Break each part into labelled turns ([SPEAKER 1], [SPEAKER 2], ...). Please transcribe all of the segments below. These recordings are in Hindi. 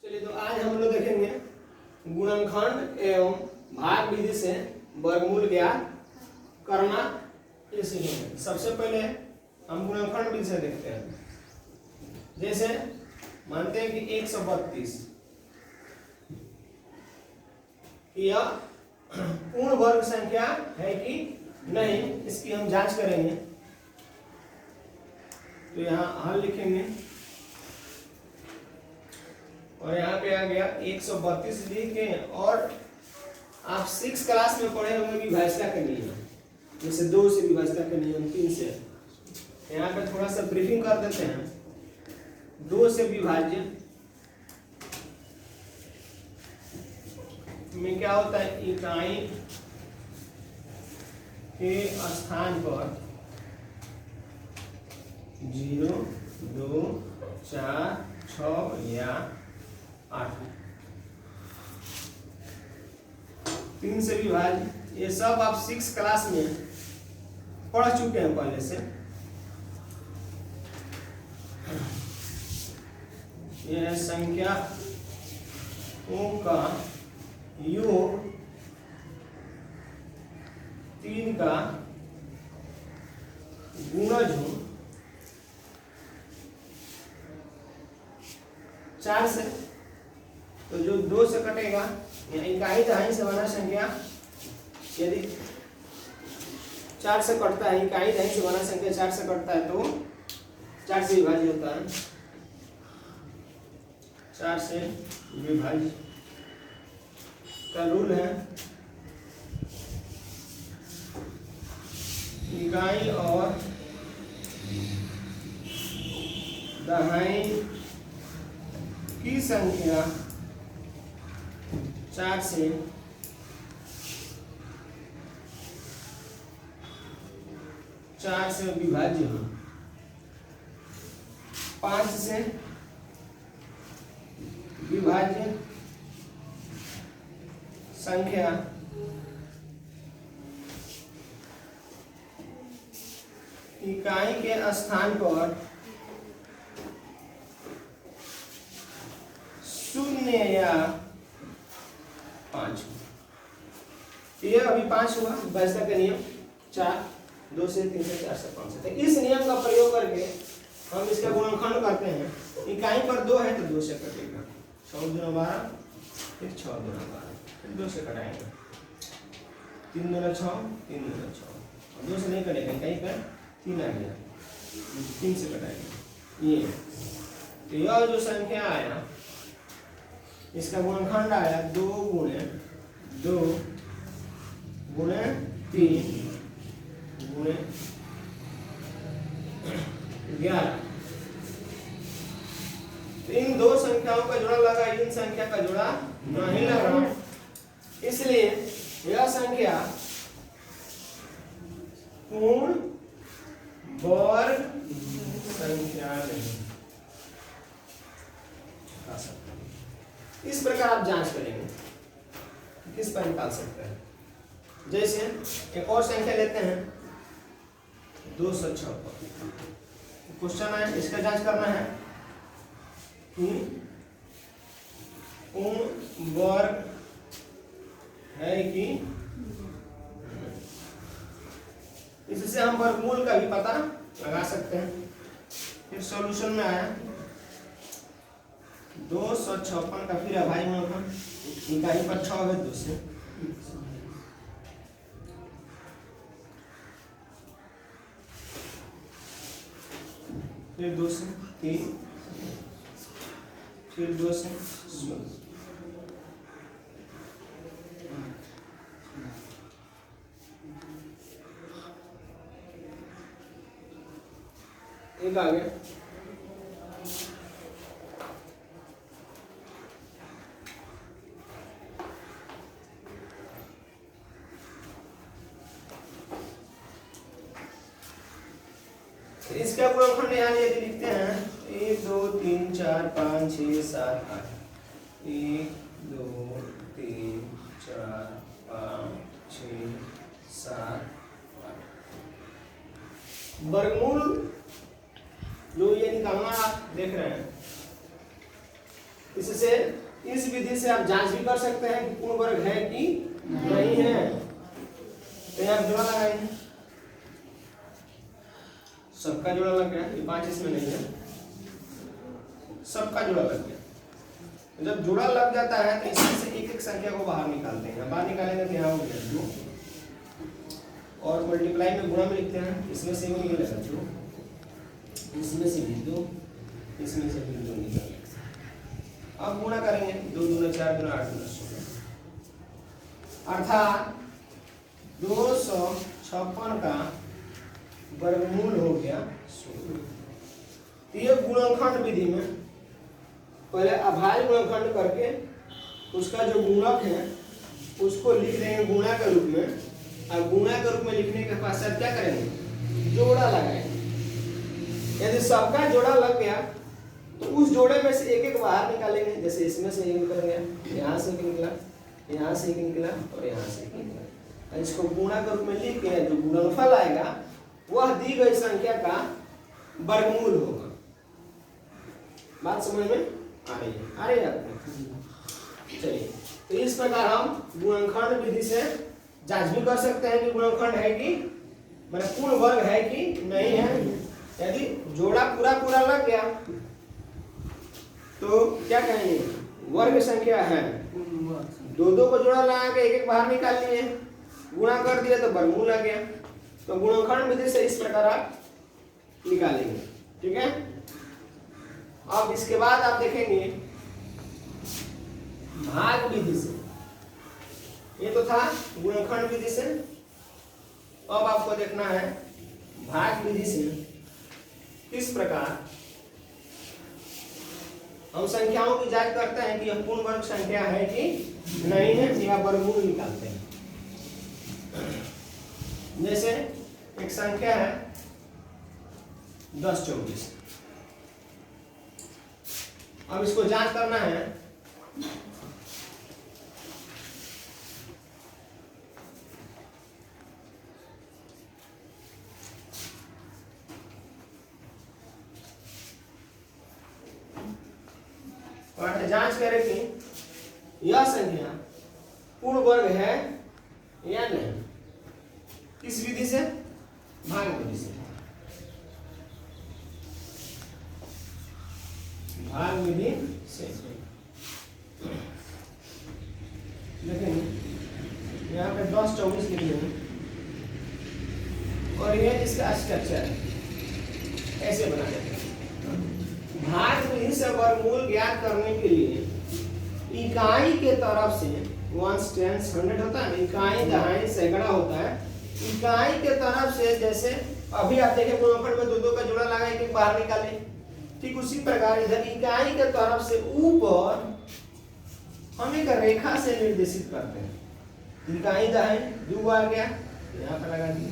[SPEAKER 1] चलिए तो आज हम लोग देखेंगे गुणनखंड एवं भाग विधि से वर्गमूल ज्ञात करना ये सीखेंगे। सबसे पहले हम गुणनखंड विधि से देखते हैं। जैसे मानते हैं कि 132 यह पूर्ण वर्ग संख्या है कि नहीं, इसकी हम जांच करेंगे। तो यहाँ हल लिखेंगे और यहाँ पे आ गया 132 लिख के, और आप 6 क्लास में पढ़े होंगे विभाज्यता का नियम, जैसे 2 से विभाज्यता का नियम, 3 से। यहाँ पे थोड़ा सा ब्रीफिंग कर देते हैं। 2 से विभाज्य में क्या होता है, इकाई के स्थान पर 0, 2, 4, 6 या 8, 3 से विभाज्य। ये सब आप 6 क्लास में पढ़ चुके हैं पहले से। यह संख्या का योग 3 का गुणज 4 से, तो जो 2 से कटेगा या इकाई दहाई से बना संख्या, यदि 4 से कटता है, इकाई दहाई से बना संख्या 4 से कटता है तो 4 से विभाज्य होता है। 4 से विभाज्य का रूल है, इकाई और दहाई की संख्या 4 से विभाज्य हो। 5 से विभाज्य संख्या इकाई के स्थान पर 0 या 5। ये अभी 5 हुआ विभाज्यता का नियम। 4, 2 से, 3 से, 4 से, 5 से। तो इस नियम का प्रयोग करके हम इसका गुणनखंड करते हैं। इकाई पर 2 है तो 2 से कटेगा, 6 × 12, फिर 6 × 12, फिर 2 से कटाएंगे, 3 × 6, 3 × 6, 2 से नहीं कटेगा, इकाई पर 3 आ गया, 3 से कटाएंगे ये। तो यह जो संख्या आया, इसका गुणनखंड आया 2 × 2 × 3 × 11। इन 2 संख्याओं का जोड़ा लगा, इन संख्या का जोड़ा नहीं लगा, इसलिए यह संख्या पूर्ण वर्ग संख्या नहीं आ सकती। इस प्रकार आप जांच करेंगे, किस पर निकाल सकते हैं। जैसे एक और संख्या लेते हैं 256। क्वेश्चन है, इसका जांच करना है कि पूर्ण वर्ग है कि, इससे हम वर्गमूल का भी पता लगा सकते हैं। फिर सॉल्यूशन में आया 256 का, फिर अभाज्य गुणनखंड, इकाई पर 6 है 2 से, फिर 2 से 3, फिर 2 से 16। एक आ गया, इसका गुणनखंड यहाँ यदि लिखते हैं 1, 2, 3, 4, 5, 6, 7, 8, 1, 2, 3, 4, 5, 6, 7, 8। वर्गमूल जो ये निकालना आप देख रहे हैं, इससे इस विधि से आप जांच भी कर सकते हैं कि पूर्ण वर्ग है कि नहीं है। तो यहाँ जोड़ा लगाएंगे, सबका जोड़ा लग गया, ये 5 इसमें नहीं है, सबका जोड़ा लग गया। तो जब जोड़ा लग जाता है तो इसमें से एक एक संख्या को बाहर निकालते हैं। बाहर निकालेंगे तो यहाँ हो गया 2 और मल्टीप्लाई में गुणा में लिखते हैं, इसमें से वो निकलेगा 2, इसमें से भी 2, इसमें से भी 2 निकलेगा। अब गुणा करेंगे 2 दूना 4 दूना 8 दूना 16, अर्थात 256 का वर्गमूल हो गया 16। ये गुणनखंड विधि में पहले अभाज्य गुणनखंड करके उसका जो गुणक है उसको लिख देंगे गुणा के रूप में, और गुणा के रूप में लिखने के पश्चात क्या करेंगे, जोड़ा लगाएंगे। यदि सबका जोड़ा लग गया तो उस जोड़े में से एक एक बाहर निकालेंगे। जैसे इसमें से एक निकल गया, यहाँ से एक निकला, यहाँ से एक निकला और यहाँ से एक निकला। इसको गुणा के रूप में लिख के जो गुणनफल आएगा वह दी गई संख्या का वर्गमूल होगा। बात समझ में आ रही है? आ रही है आपको? चलिए, तो इस प्रकार हम गुणनखंड विधि से जांच भी कर सकते हैं कि गुणनखंड है कि मतलब पूर्ण वर्ग है कि नहीं है। यदि जोड़ा पूरा पूरा लग गया तो क्या कहेंगे, वर्ग संख्या है। 2 को जोड़ा लगा के एक एक बाहर निकाल लिए, गुणा कर दिया तो वर्गमूल आ गया। तो गुणनखंड विधि से इस प्रकार आप निकालेंगे। ठीक है। अब इसके बाद आप देखेंगे भाग विधि से। ये तो था गुणनखंड विधि से। अब आपको देखना है भाग विधि से किस प्रकार हम संख्याओं की जांच करते हैं कि यह पूर्ण वर्ग संख्या है कि नहीं है, या वर्गमूल निकालते हैं। जैसे एक संख्या है 10 24। अब इसको जांच करना है और जांच करें कि यह संख्या पूर्ण वर्ग है या नहीं। किस विधि से? भाग विधि से। भाग विधि से देखेंगे यहाँ पे 10 24 लिख लेंगे और ये इसका स्ट्रक्चर ऐसे बना देते हैं। भाग विधि से वर्गमूल ज्ञात करने के लिए इकाई के तरफ से 1 10 100 होता है, इकाई दहाई सैकड़ा होता है। इकाई के तरफ से जैसे अभी आप देखें गुणनखंड में 2 का जोड़ा लगा एक बाहर निकाले, ठीक उसी प्रकार इधर इकाई के तरफ से ऊपर हम एक रेखा से निर्देशित करते हैं। इकाई दाएं 2 आ गया, यहाँ पर लगा दिया,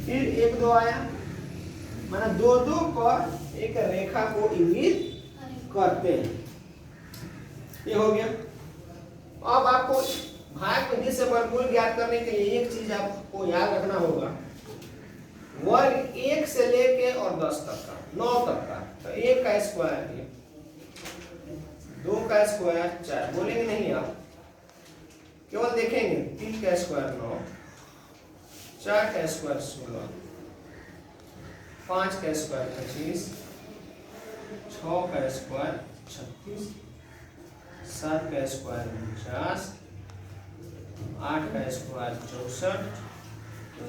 [SPEAKER 1] फिर 1 2 आया, माना 2 2 पर एक रेखा को इंगित करते हैं। ये हो गया। अब आपको भाग विधि से वर्गमूल ज्ञात करने के लिए एक चीज आपको याद रखना होगा, वर्ग 1 से लेके और 10 तक का, 9 तक का। तो 1 का स्क्वायर 2 का स्क्वायर 4, बोलेंगे नहीं आप, केवल देखेंगे 3 का स्क्वायर 9, 4 का स्क्वायर 16, 5 का स्क्वायर 25, 6 का स्क्वायर 36, 7 का स्क्वायर 49, 8 का स्क्वायर 64,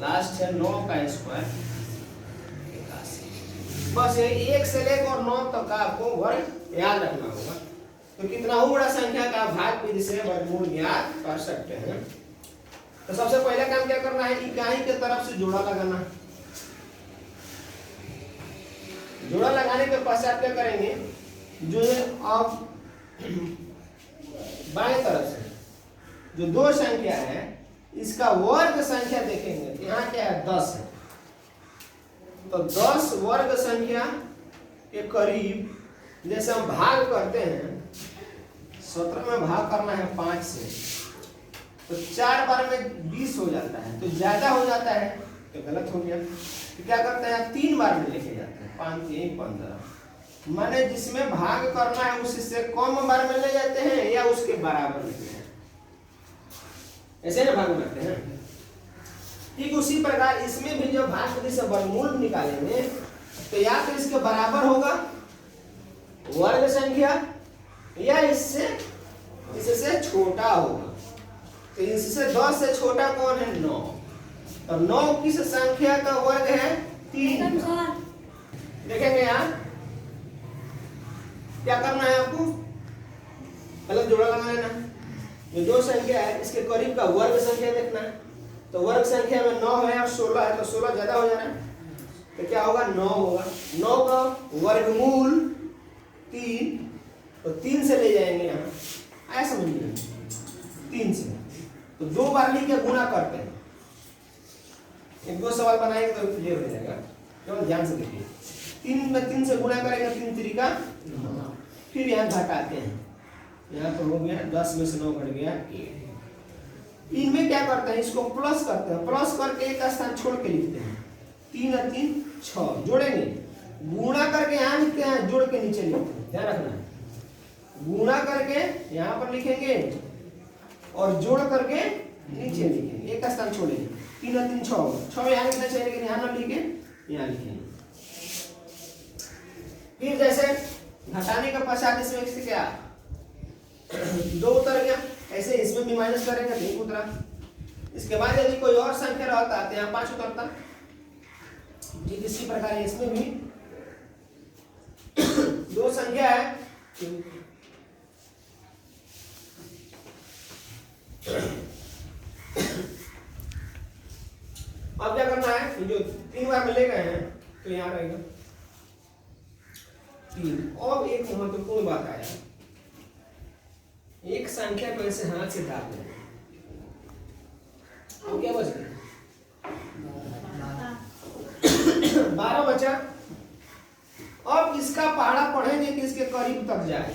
[SPEAKER 1] लास्ट है 9 का स्क्वायर 81। बस ये 1 से लेकर और 9 तक का आपको वर्ग याद रखना होगा। तो कितना हो बड़ा संख्या का भाग विधि से वर्गमूल ज्ञात कर सकते हैं। तो सबसे पहले काम क्या करना है, इकाई के तरफ से जोड़ा लगाना। जोड़ा लगाने के पश्चात क्या करेंगे, जो आप बाएं तरफ से जो 2 संख्या है इसका वर्ग संख्या देखेंगे, यहाँ क्या है 10 है, तो 10 वर्ग संख्या के करीब जैसे हम भाग करते हैं, 17 में भाग करना है 5 से, तो 4 बार में 20 हो जाता है, तो ज्यादा हो जाता है तो गलत हो गया। तो क्या करते हैं 3 बार में लेके जाते हैं, 5 3 15, माने जिसमें भाग करना है उससे कम बार में ले जाते हैं या उसके बराबर लेते हैं, ऐसे ना भाग करते हैं। ठीक उसी प्रकार इसमें भी जब भाग विधि से वर्गमूल निकालेंगे तो या तो इसके बराबर होगा वर्ग संख्या या इससे छोटा होगा। तो इससे 10 से छोटा कौन है? 9। और 9 किस संख्या का वर्ग है? 3। देखेंगे यहाँ क्या करना है आपको, अलग जोड़ा लगा लेना। जो 2 संख्या है इसके करीब का वर्ग संख्या देखना है। तो वर्ग संख्या में 9 है और 16 है, तो 16 ज्यादा हो जाना है, तो क्या होगा? 9 होगा। 9 का वर्गमूल 3, तो 3 से ले जाएंगे यहाँ, आया समझ में? 3 से तो 2 बार लेके गुणा करते हैं। एक 2 सवाल बनाएंगे तो क्लियर हो जाएगा, केवल ध्यान से देखिए। 3 में 3 से गुणा करेंगे, 3 त्रिका 9। फिर यहाँ घटाते हैं, यहाँ पर हो गया 10 में से 9 घट गया 1। इनमें क्या करते हैं? इसको प्लस करते हैं, प्लस करके एक स्थान छोड़ के लिखते हैं। 3 और 3 6 जोड़ेंगे, गुणा करके यहाँ लिखते हैं, जोड़ के नीचे लिखते हैं, ध्यान रखना है। गुणा करके यहाँ पर लिखेंगे और जोड़ करके नीचे लिखेंगे, एक स्थान छोड़ेंगे। 3 और 3 6, 6 यहाँ लिखना चाहिए लेकिन यहाँ ना लिखे, यहाँ लिखेंगे। फिर जैसे घटाने का पश्चात इसमें से क्या 2 उतर गया, ऐसे इसमें भी माइनस करेंगे तो 1 उतरा। इसके बाद यदि कोई और संख्या रहता तो यहाँ 5 उतरता। ठीक इसी प्रकार इसमें भी 2 संख्या है, अब क्या करना है? जो 3 बार में ले गए हैं तो यहाँ रहेगा 3। और एक महत्वपूर्ण बात आया, एक संख्या को ऐसे हाथ से दाब दें, अब क्या बच गया? 12 बचा। अब इसका पहाड़ा पढ़ेंगे कि इसके करीब तक जाए,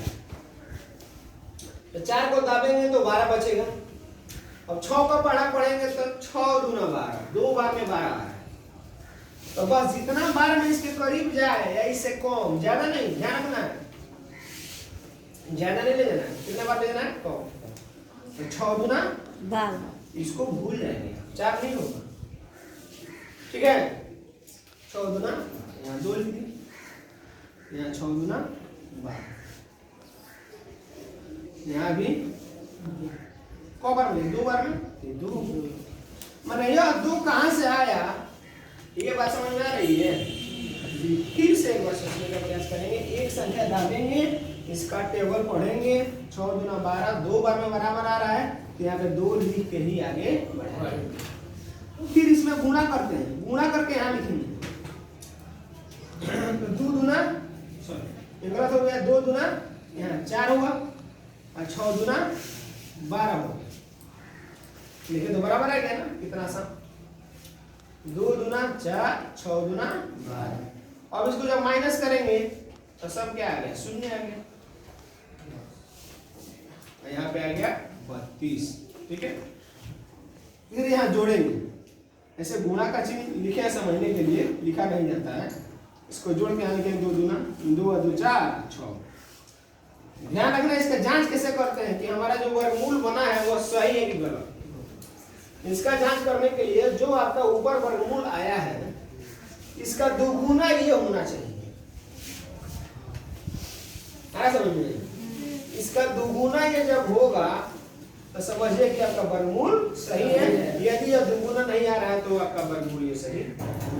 [SPEAKER 1] तो 4 को दाबेंगे तो 12 बचेगा। अब 6 का पहाड़ा पढ़ेंगे तो 6 दूना 12, 2 बार में 12 है। तो बस जितना बार में इसके करीब जाए या इससे कम, ज्यादा नहीं, ध्यान रखना है, ज्यादा नहीं ले जाना है। कितना बार ले जाना है? कम। तो 6 दूना 12, इसको भूल जाएंगे, 4 नहीं होगा। ठीक है, 6 दूना, यहाँ 2 लिख दी, यहाँ 6 दूना 12, यहाँ भी कौ बार में? 2 बार में, 2। मतलब यह 2 कहाँ से आया, ये बात समझ में आ रही है? फिर से एक बार सोचने का प्रयास करेंगे। एक संख्या दाबेंगे, इसका टेबल पढ़ेंगे, 6 दूना 12, 2 बार में बराबर आ रहा है, तो यहाँ पे 2 लिख के ही आगे बढ़ाएंगे। फिर इसमें गुणा करते हैं, गुणा करके यहाँ लिखेंगे, तो 2 दूना, सॉरी गलत हो गया, 2 दूना यहाँ 4 हुआ और 6 दूना 12 हुआ। लिखे तो बराबर है क्या ना? कितना आसान, 2 दूना 4, 6 दूना 12। अब इसको जब माइनस करेंगे तो सब क्या आ गया? 0 आ गया, यहाँ पे आ गया 32। ठीक है, फिर यहाँ जोड़ेंगे, ऐसे गुणा का चिन्ह लिखे समझने के लिए, लिखा नहीं जाता है, इसको जोड़ के यहाँ लिखेंगे 2 दूना 2 और 2 4 6। ध्यान रखना, इसका जांच कैसे करते हैं कि हमारा जो वर्गमूल बना है वो सही है कि गलत। इसका जांच करने के लिए जो आपका ऊपर वर्गमूल आया है इसका दोगुना ये होना चाहिए, समझ में? इसका दोगुना ये जब होगा तो समझिए कि आपका वर्गमूल सही है। यदि यह दोगुना नहीं आ रहा है तो आपका वर्गमूल ये सही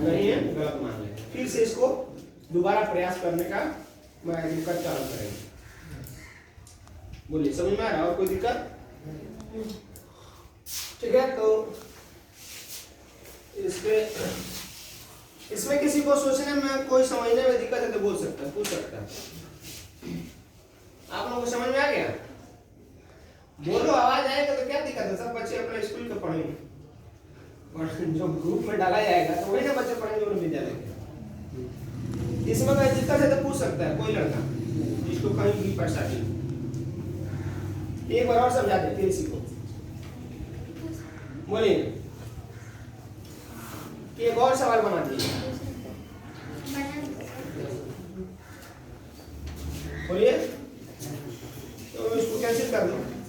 [SPEAKER 1] नहीं है, गलत मान लेंगे। फिर से इसको दोबारा प्रयास करने का दिक्कत चालू करेंगे। बोलिए, समझ में आ रहा है? और कोई दिक्कत? ठीक है, तो इसमें किसी को सोचने में, कोई समझने में दिक्कत है तो बोल सकता है, पूछ सकता है। आप लोगों को समझ में आ गया? बोलो, आवाज आएगा तो क्या दिक्कत है? सब बच्चे अपने स्कूल के पढ़ेंगे और जो ग्रुप में डाला जाएगा तो वही ना बच्चे पढ़ेंगे उन्हें विद्यालय के। इसमें कोई दिक्कत है तो पूछ सकता है कोई लड़का जिसको कहीं भी परेशानी। एक बार और समझा देते इसी को। बोलिए, एक और सवाल बना दीजिए। कैंसिल कर दो